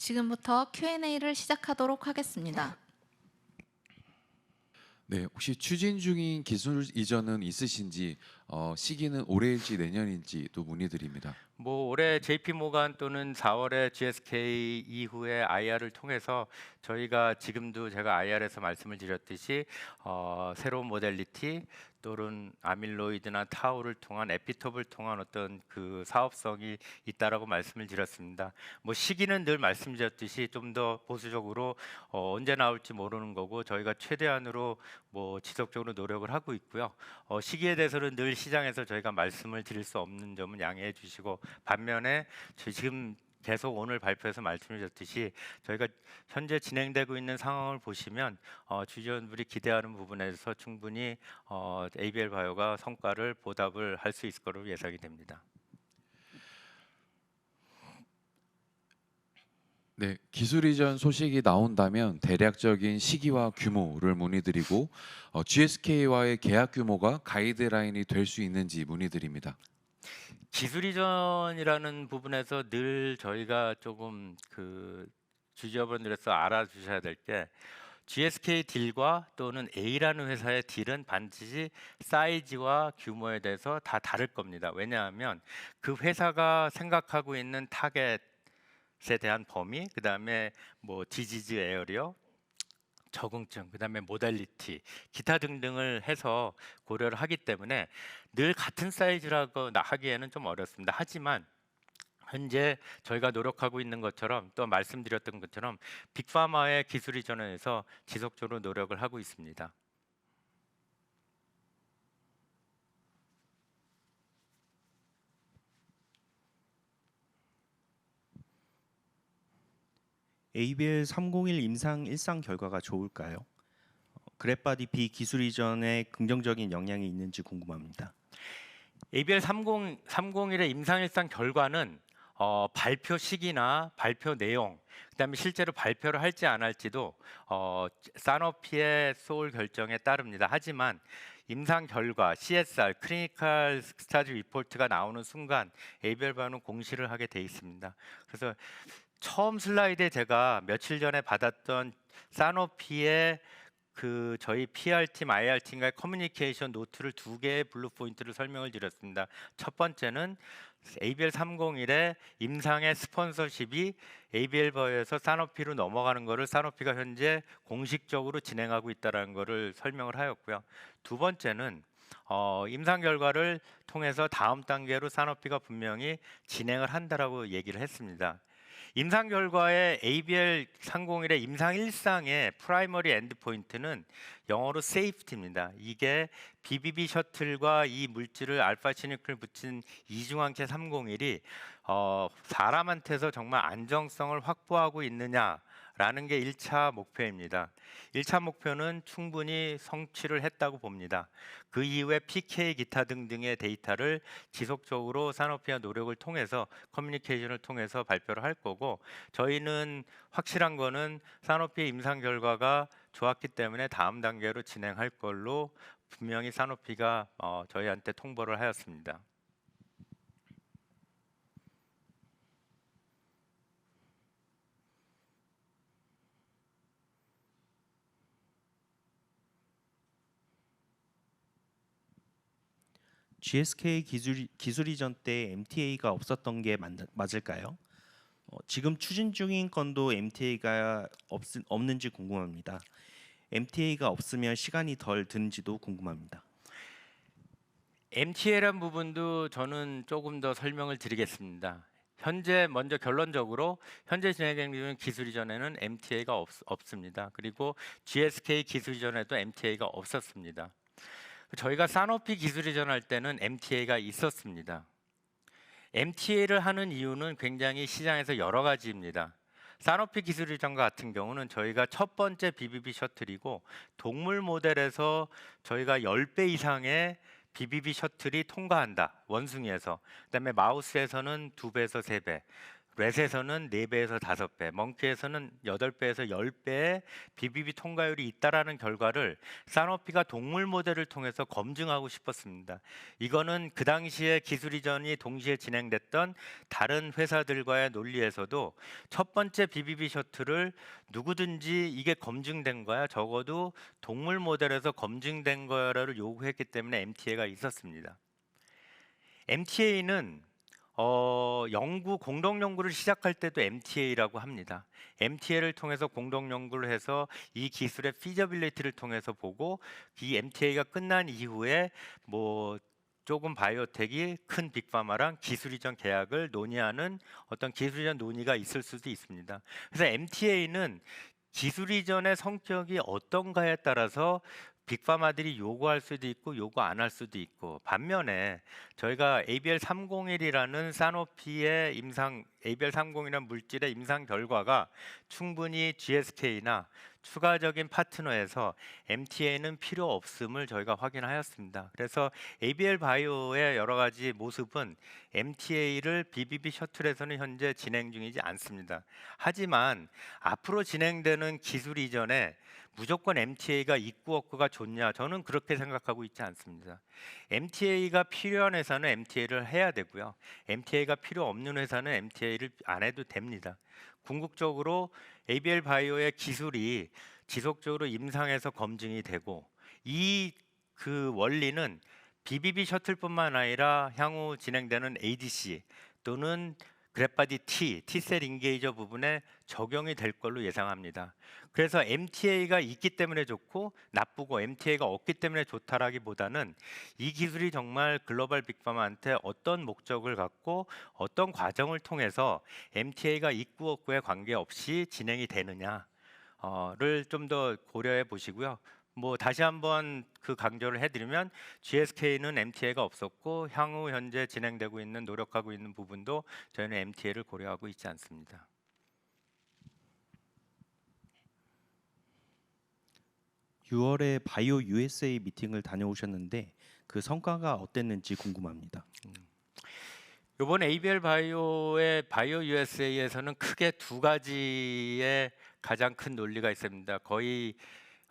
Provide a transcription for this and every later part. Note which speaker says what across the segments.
Speaker 1: 지금부터 Q&A를 시작하도록 하겠습니다.
Speaker 2: 네, 혹시 추진 중인 기술 이전은 있으신지, 시기는 올해일지 내년일지도 문의드립니다.
Speaker 3: 올해 JP 모간 또는 4월에 GSK 이후에 IR을 통해서 저희가 지금도 제가 IR에서 말씀을 드렸듯이 새로운 모델리티 또는 아밀로이드나 타우를 통한 에피톱을 통한 어떤 그 사업성이 있다라고 말씀을 드렸습니다. 시기는 늘 말씀드렸듯이 좀 더 보수적으로 언제 나올지 모르는 거고 저희가 최대한으로 지속적으로 노력을 하고 있고요. 시기에 대해서는 늘 시장에서 저희가 말씀을 드릴 수 없는 점은 양해해 주시고, 반면에 지금 계속 오늘 발표에서 말씀드렸듯이 저희가 현재 진행되고 있는 상황을 보시면 주주분들이 기대하는 부분에서 충분히 ABL 바이오가 성과를 보답을 할 수 있을 거로 예상이 됩니다.
Speaker 2: 네, 기술 이전 소식이 나온다면 대략적인 시기와 규모를 문의드리고, GSK와의 계약 규모가 가이드라인이 될 수 있는지 문의드립니다.
Speaker 3: 기술 이전이라는 부분에서 늘 저희가 조금 주주분들에서 알아주셔야 될 게, GSK 딜과 또는 A라는 회사의 딜은 반드시 사이즈와 규모에 대해서 다 다를 겁니다. 왜냐하면 그 회사가 생각하고 있는 타겟에 대한 범위, 그 다음에 디지즈 에어리어, 적응증, 그 다음에 모달리티, 기타 등등을 해서 고려를 하기 때문에 늘 같은 사이즈라고 하기에는 좀 어렵습니다. 하지만 현재 저희가 노력하고 있는 것처럼 또 말씀드렸던 것처럼 빅파마의 기술 이전에서 지속적으로 노력을 하고 있습니다.
Speaker 4: ABL 301 임상 일상 결과가 좋을까요? 그래파디 B 기술 이전에 긍정적인 영향이 있는지 궁금합니다.
Speaker 3: ABL 301의 임상일상 결과는 발표 시기나 발표 내용, 그다음에 실제로 발표를 할지 안 할지도 사노피의 소홀 결정에 따릅니다. 하지만 임상 결과 CSR (클리니컬 스타디 리포트가) 나오는 순간 ABL 바이오는 공시를 하게 돼 있습니다. 그래서 처음 슬라이드에 제가 며칠 전에 받았던 사노피의 저희 PR팀, IR팀과의 커뮤니케이션 노트를 두 개의 블루 포인트를 설명을 드렸습니다. 첫 번째는 ABL 301의 임상의 스폰서십이 ABL 바이오에서 사노피로 넘어가는 것을 사노피가 현재 공식적으로 진행하고 있다는 것을 설명을 하였고요. 두 번째는 임상 결과를 통해서 다음 단계로 사노피가 분명히 진행을 한다라고 얘기를 했습니다. 임상 결과의 ABL 301의 임상 1상의 프라이머리 엔드포인트는 영어로 세이프티입니다. 이게 BBB 셔틀과 이 물질을 알파 시니클을 붙인 이중항체 301이 사람한테서 정말 안정성을 확보하고 있느냐라는 게 1차 목표입니다. 1차 목표는 충분히 성취를 했다고 봅니다. 그 이후에 PK 기타 등등의 데이터를 지속적으로 사노피와 노력을 통해서 커뮤니케이션을 통해서 발표를 할 거고, 저희는 확실한 거는 사노피의 임상 결과가 좋았기 때문에 다음 단계로 진행할 걸로 분명히 사노피가 저희한테 통보를 하였습니다.
Speaker 4: GSK 기술 이전 때 MTA가 없었던 게 맞을까요? 지금 추진 중인 건도 MTA가 없는지 궁금합니다. MTA가 없으면 시간이 덜 드는지도 궁금합니다.
Speaker 3: MTA란 부분도 저는 조금 더 설명을 드리겠습니다. 현재 먼저 결론적으로 현재 진행 중인 기술 이전에는 MTA가 없습니다. 그리고 GSK 기술 이전에도 MTA가 없었습니다. 저희가 사노피 기술 이전할 때는 MTA가 있었습니다. MTA를 하는 이유는 굉장히 시장에서 여러 가지입니다. 사노피 기술 이전 같은 경우는 저희가 첫 번째 BBB 셔틀이고, 동물 모델에서 저희가 10배 이상의 BBB 셔틀이 통과한다, 원숭이에서. 그다음에 마우스에서는 2배에서 3배, 렛에서는 4배에서 5배, 멍키에서는 8배에서 10배의 BBB 통과율이 있다라는 결과를 사노피가 동물 모델을 통해서 검증하고 싶었습니다. 이거는 그 당시에 기술 이전이 동시에 진행됐던 다른 회사들과의 논리에서도 첫 번째 BBB 셔틀을 누구든지 이게 검증된 거야, 적어도 동물 모델에서 검증된 거야를 요구했기 때문에 MTA가 있었습니다. MTA는 공동 연구를 시작할 때도 MTA라고 합니다. MTA를 통해서 공동 연구를 해서 이 기술의 피저빌리티를 통해서 보고 이 MTA가 끝난 이후에 뭐 조금 바이오텍이 큰 빅파마랑 기술 이전 계약을 논의하는 어떤 기술 이전 논의가 있을 수도 있습니다. 그래서 MTA는 기술 이전의 성격이 어떤가에 따라서 빅파마들이 요구할 수도 있고 요구 안 할 수도 있고, 반면에 저희가 ABL301이라는 사노피의 ABL301이라는 물질의 임상 결과가 충분히 GSK나 추가적인 파트너에서 MTA는 필요 없음을 저희가 확인하였습니다. 그래서 ABL 바이오의 여러 가지 모습은 MTA를 BBB 셔틀에서는 현재 진행 중이지 않습니다. 하지만 앞으로 진행되는 기술 이전에 무조건 MTA가 있고 없고가 좋냐? 저는 그렇게 생각하고 있지 않습니다. MTA가 필요한 회사는 MTA를 해야 되고요. MTA가 필요 없는 회사는 MTA를 안 해도 됩니다. 궁극적으로 ABL 바이오의 기술이 지속적으로 임상에서 검증이 되고, 이 그 원리는 BBB 셔틀뿐만 아니라 향후 진행되는 ADC 또는 그래파디 T셀 인게이저 부분에 적용이 될 걸로 예상합니다. 그래서 MTA가 있기 때문에 좋고 나쁘고 MTA가 없기 때문에 좋다라기보다는 이 기술이 정말 글로벌 빅파마한테 어떤 목적을 갖고 어떤 과정을 통해서 MTA가 있고 없고에 관계없이 진행이 되느냐를 좀 더 고려해 보시고요. 뭐 다시 한번 그 강조를 해드리면 GSK는 MTA가 없었고 향후 현재 진행되고 있는 노력하고 있는 부분도 저희는 MTA를 고려하고 있지 않습니다.
Speaker 4: 6월에 바이오 USA 미팅을 다녀오셨는데 그 성과가 어땠는지 궁금합니다.
Speaker 3: 이번 ABL 바이오의 바이오 USA에서는 크게 두 가지의 가장 큰 논리가 있습니다. 거의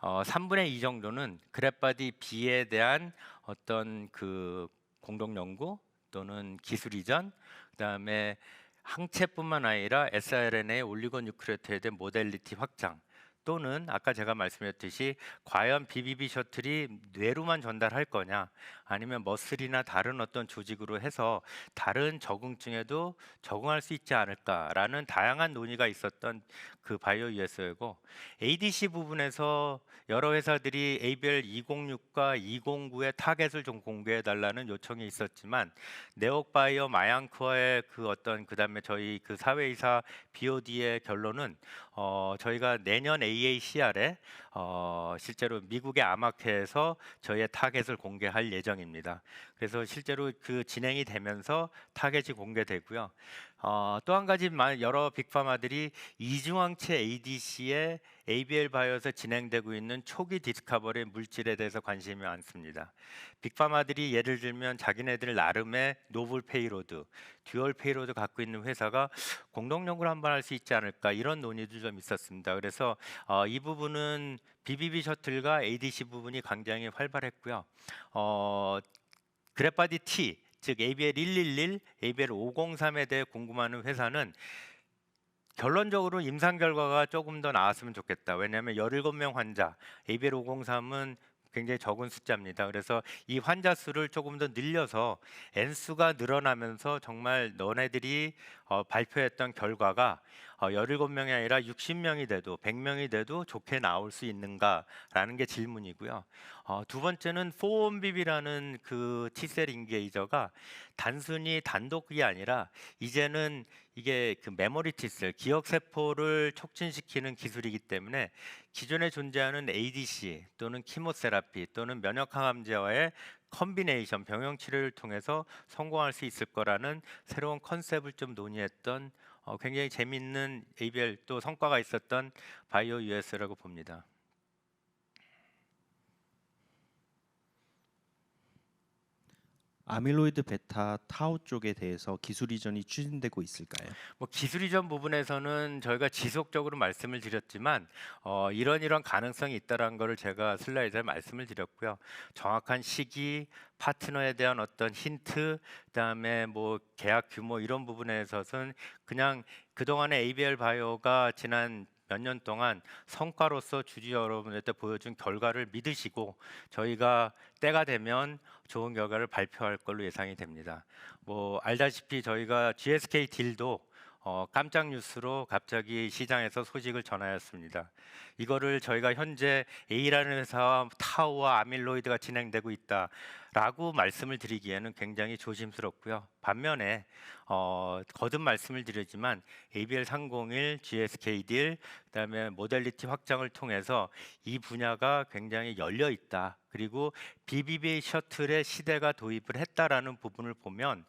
Speaker 3: 3분의 2 정도는 그래파디 B에 대한 어떤 그 공동 연구 또는 기술 이전, 그다음에 항체뿐만 아니라 siRNA 올리고뉴크레오타이드에 대한 모델리티 확장, 또는 아까 제가 말씀드렸듯이 과연 BBB 셔틀이 뇌로만 전달할 거냐, 아니면 머슬이나 다른 어떤 조직으로 해서 다른 적응증에도 적응할 수 있지 않을까라는 다양한 논의가 있었던 그 바이오 USA고, ADC 부분에서 여러 회사들이 ABL 206과 209의 타겟을 좀 공개해 달라는 요청이 있었지만 네옥바이오 마양코어의 그 어떤 그다음에 저희 그 사회이사 BOD의 결론은 저희가 내년 AACR에 실제로 미국의 아마케에서 저희의 타겟을 공개할 예정입니다. 그래서 실제로 그 진행이 되면서 타겟이 공개되고요. 또 한 가지 여러 빅파마들이 이중항체 ADC의 ABL 바이오에서 진행되고 있는 초기 디스커버리 물질에 대해서 관심이 많습니다. 빅파마들이 예를 들면 자기네들 나름의 노블 페이로드, 듀얼 페이로드 갖고 있는 회사가 공동 연구를 한번 할 수 있지 않을까, 이런 논의도 좀 있었습니다. 그래서 이 부분은 BBB 셔틀과 ADC 부분이 굉장히 활발했고요. 그래파디 T, 즉 ABL 111, ABL 503에 대해 궁금한 회사는 결론적으로 임상 결과가 조금 더 나왔으면 좋겠다. 왜냐하면 17명 환자, ABL 503은 굉장히 적은 숫자입니다. 그래서 이 환자 수를 조금 더 늘려서 N수가 늘어나면서 정말 너네들이 발표했던 결과가 17명이 아니라 60명이 돼도 100명이 돼도 좋게 나올 수 있는가라는 게 질문이고요. 두 번째는 4-1BB라는 그 T셀 인게이저가 단순히 단독이 아니라 이제는 이게 그 메모리 T셀, 기억 세포를 촉진시키는 기술이기 때문에 기존에 존재하는 ADC 또는 키모세라피 또는 면역 항암제와의 컨비네이션 병용 치료를 통해서 성공할 수 있을 거라는 새로운 컨셉을 좀 논의했던 굉장히 재미있는 ABL 또 성과가 있었던 바이오 US라고 봅니다.
Speaker 4: 아밀로이드 베타 타우 쪽에 대해서 기술 이전이 추진되고 있을까요?
Speaker 3: 뭐 기술 이전 부분에서는 저희가 지속적으로 말씀을 드렸지만 이런 가능성이 있다라는 거를 제가 슬라이드에 말씀을 드렸고요. 정확한 시기, 파트너에 대한 어떤 힌트, 그다음에 뭐 계약 규모 이런 부분에 있어서는 그냥 그동안에 ABL 바이오가 지난 몇 년 동안 성과로서 주주 여러분한테 보여준 결과를 믿으시고 저희가 때가 되면 좋은 결과를 발표할 걸로 예상이 됩니다. 뭐 알다시피 저희가 GSK 딜도 깜짝 뉴스로 갑자기 시장에서 소식을 전하였습니다. 이거를 저희가 현재 A라는 회사와 타우와 아밀로이드가 진행되고 있다라고 말씀을 드리기에는 굉장히 조심스럽고요. 반면에 거듭 말씀을 드리지만 ABL 301, GSK 딜, 그다음에 모델리티 확장을 통해서 이 분야가 굉장히 열려 있다. 그리고 BBB 셔틀의 시대가 도입을 했다라는 부분을 보면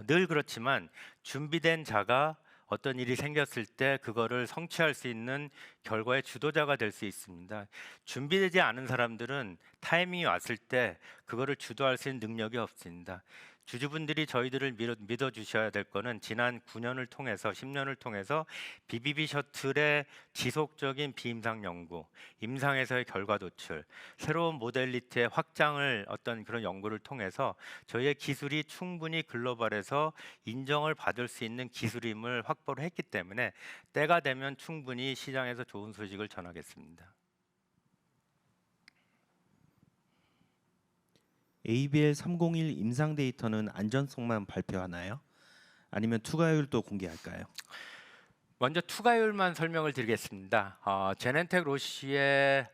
Speaker 3: 늘 그렇지만 준비된 자가 어떤 일이 생겼을 때 그거를 성취할 수 있는 결과의 주도자가 될 수 있습니다. 준비되지 않은 사람들은 타이밍이 왔을 때 그거를 주도할 수 있는 능력이 없습니다. 주주분들이 저희들을 믿어주셔야 될 거는 지난 9년을 통해서 10년을 통해서 BBB 셔틀의 지속적인 비임상 연구, 임상에서의 결과 도출, 새로운 모델리티의 확장을 어떤 그런 연구를 통해서 저희의 기술이 충분히 글로벌에서 인정을 받을 수 있는 기술임을 확보를 했기 때문에 때가 되면 충분히 시장에서 좋은 소식을 전하겠습니다.
Speaker 4: ABL 301 임상 데이터는 안전성만 발표하나요? 아니면 투과율도 공개할까요?
Speaker 3: 먼저 투과율만 설명을 드리겠습니다. 제넨텍 로시의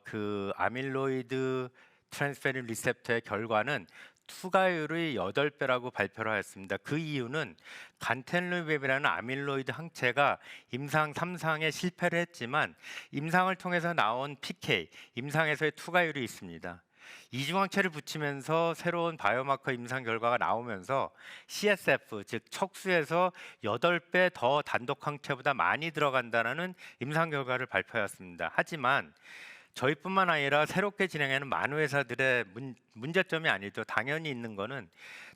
Speaker 3: 그 아밀로이드 트랜스페린 리셉터의 결과는 투과율의 8배라고 발표를 하였습니다. 그 이유는 간텔루맵이라는 아밀로이드 항체가 임상 3상에 실패를 했지만 임상을 통해서 나온 PK, 임상에서의 투과율이 있습니다. 이중항체를 붙이면서 새로운 바이오마커 임상 결과가 나오면서 CSF 즉 척수에서 8배 더 단독 항체보다 많이 들어간다는 임상 결과를 발표하였습니다. 하지만 저희뿐만 아니라 새롭게 진행하는 많은 회사들의 문제점이 아니죠. 당연히 있는 거는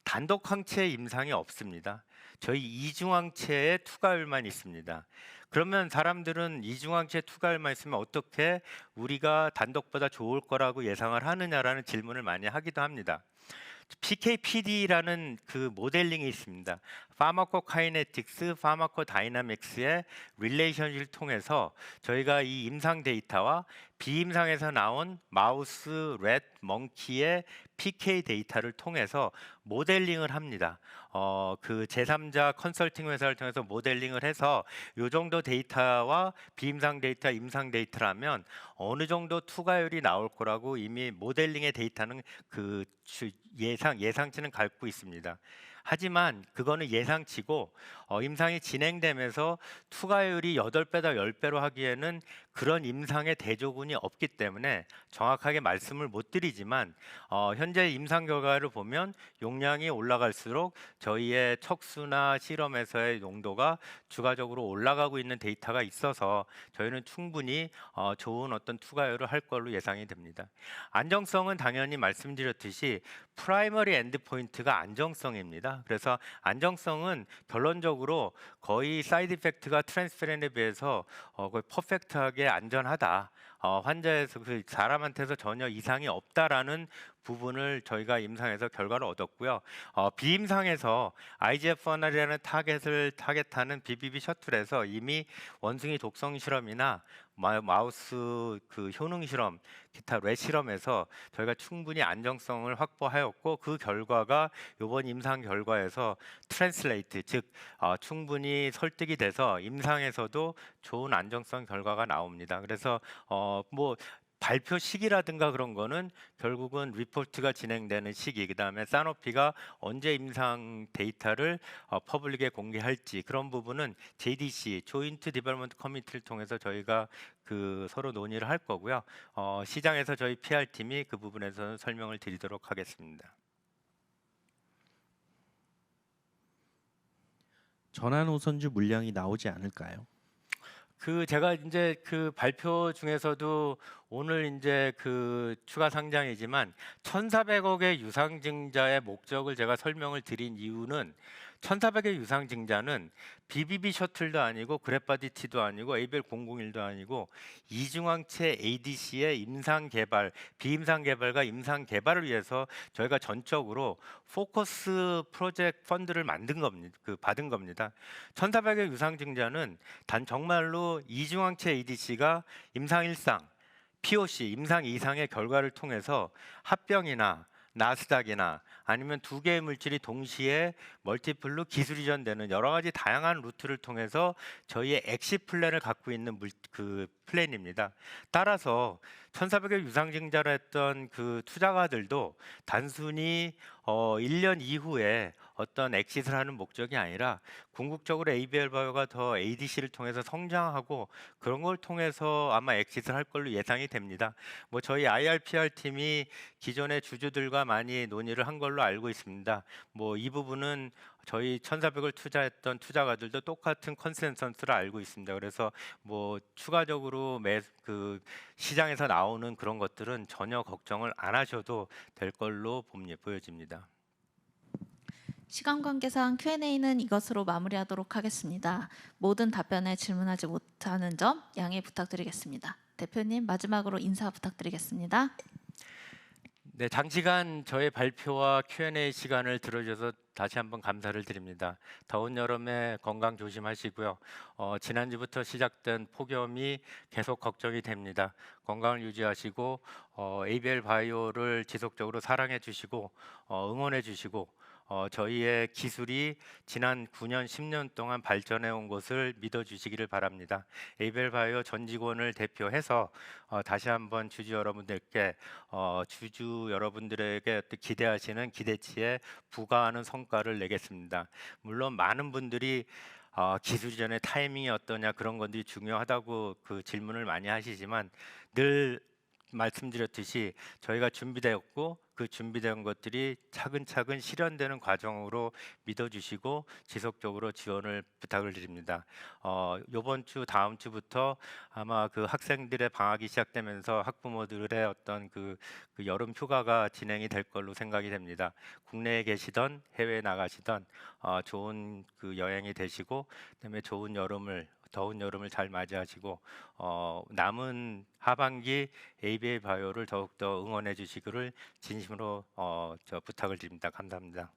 Speaker 3: 단독 항체 임상이 없습니다. 저희 이중항체의 투과율만 있습니다. 그러면 사람들은 이중항체 투과율만 있으면 어떻게 우리가 단독보다 좋을 거라고 예상을 하느냐라는 질문을 많이 하기도 합니다. PK/PD라는 그 모델링이 있습니다. 파마코카이네틱스, 파마코다이나믹스의 릴레이션십을 통해서 저희가 이 임상 데이터와 비임상에서 나온 마우스, 렛, 멍키의 PK 데이터를 통해서 모델링을 합니다. 그 제3자 컨설팅 회사를 통해서 모델링을 해서 이 정도 데이터와 비임상 데이터, 임상 데이터라면 어느 정도 투과율이 나올 거라고 이미 모델링의 데이터는 그 예상치는 갖고 있습니다. 하지만 그거는 예상치고 임상이 진행되면서 투과율이 8배다 10배로 하기에는 그런 임상의 대조군이 없기 때문에 정확하게 말씀을 못 드리지만 현재 임상 결과를 보면 용량이 올라갈수록 저희의 척수나 실험에서의 농도가 추가적으로 올라가고 있는 데이터가 있어서 저희는 충분히 좋은 어떤 투과율을 할 걸로 예상이 됩니다. 안정성은 당연히 말씀드렸듯이 프라이머리 엔드포인트가 안정성입니다. 그래서 안정성은 결론적으로 거의 사이드 이펙트가 트랜스페렌에 비해서 거의 퍼펙트하게 안전하다. 환자에서 그 사람한테서 전혀 이상이 없다라는 부분을 저희가 임상에서 결과를 얻었고요. 비임상에서 IGF-1R이라는 타겟하는 BBB 셔틀에서 이미 원숭이 독성 실험이나 마우스 그 효능 실험, 기타 뇌 실험에서 저희가 충분히 안정성을 확보하였고 그 결과가 이번 임상 결과에서 트랜슬레이트 즉 충분히 설득이 돼서 임상에서도 좋은 안정성 결과가 나옵니다. 그래서 뭐 발표 시기라든가 그런 거는 결국은 리포트가 진행되는 시기, 그다음에 사노피가 언제 임상 데이터를 퍼블릭에 공개할지 그런 부분은 JDC 조인트 디벨롭먼트 커미티를 통해서 저희가 그 서로 논의를 할 거고요. 시장에서 저희 PR 팀이 그 부분에서는 설명을 드리도록 하겠습니다.
Speaker 4: 전환 호선주 물량이 나오지 않을까요?
Speaker 3: 그 제가 이제 그 발표 중에서도 오늘 이제 그 추가 상장이지만 1,400억의 유상증자의 목적을 제가 설명을 드린 이유는 1,400의 유상증자는 BBB 셔틀도 아니고 그래파디티도 아니고 ABL 001도 아니고 이중항체 ADC의 임상 개발, 비임상 개발과 임상 개발을 위해서 저희가 전적으로 포커스 프로젝트 펀드를 만든 겁니다. 받은 겁니다. 1,400의 유상증자는 단 정말로 이중항체 ADC가 임상 1상, POC 임상 2상의 결과를 통해서 합병이나 나스닥이나 아니면 두 개의 물질이 동시에 멀티플로 기술 이전되는 여러 가지 다양한 루트를 통해서 저희의 엑시 플랜을 갖고 있는 그 플랜입니다. 따라서 1,400의 유상증자를 했던 그 투자가들도 단순히 1년 이후에 어떤 엑시트를 하는 목적이 아니라 궁극적으로 ABL 바이오가 더 ADC를 통해서 성장하고 그런 걸 통해서 아마 엑시트를 할 걸로 예상이 됩니다. 뭐 저희 IR/PR 팀이 기존의 주주들과 많이 논의를 한 걸로 알고 있습니다. 뭐 이 부분은 저희 1,400을 투자했던 투자가들도 똑같은 컨센서스를 알고 있습니다. 그래서 뭐 추가적으로 그 시장에서 나오는 그런 것들은 전혀 걱정을 안 하셔도 될 걸로 보여집니다.
Speaker 1: 시간 관계상 Q&A는 이것으로 마무리하도록 하겠습니다. 모든 답변에 질문하지 못하는 점 양해 부탁드리겠습니다. 대표님 마지막으로 인사 부탁드리겠습니다.
Speaker 3: 네, 장시간 저의 발표와 Q&A 시간을 들어주셔서 다시 한번 감사를 드립니다. 더운 여름에 건강 조심하시고요. 지난주부터 시작된 폭염이 계속 걱정이 됩니다. 건강을 유지하시고 ABL 바이오를 지속적으로 사랑해 주시고 응원해 주시고 저희의 기술이 지난 9년, 10년 동안 발전해 온 것을 믿어주시기를 바랍니다. ABL 바이오 전 직원을 대표해서 다시 한번 주주 여러분들께 주주 여러분들에게 기대하시는 기대치에 부과하는 성과를 내겠습니다. 물론 많은 분들이 기술 이전의 타이밍이 어떠냐 그런 것들이 중요하다고 그 질문을 많이 하시지만 늘 말씀드렸듯이 저희가 준비되었고 그 준비된 것들이 차근차근 실현되는 과정으로 믿어주시고 지속적으로 지원을 부탁을 드립니다. 이번 주 다음 주부터 아마 그 학생들의 방학이 시작되면서 학부모들의 어떤 그 여름 휴가가 진행이 될 걸로 생각이 됩니다. 국내에 계시던 해외에 나가시던 좋은 그 여행이 되시고 그다음에 좋은 여름을 더운 여름을 잘 맞이하시고 남은 하반기 ABL 바이오를 더욱더 응원해 주시기를 진심으로 부탁을 드립니다. 감사합니다.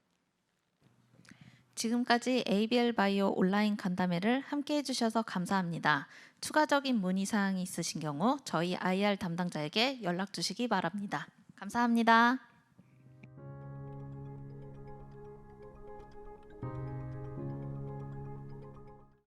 Speaker 1: 지금까지 ABL 바이오 온라인 간담회를 함께 해주셔서 감사합니다. 추가적인 문의 사항이 있으신 경우 저희 IR 담당자에게 연락 주시기 바랍니다. 감사합니다.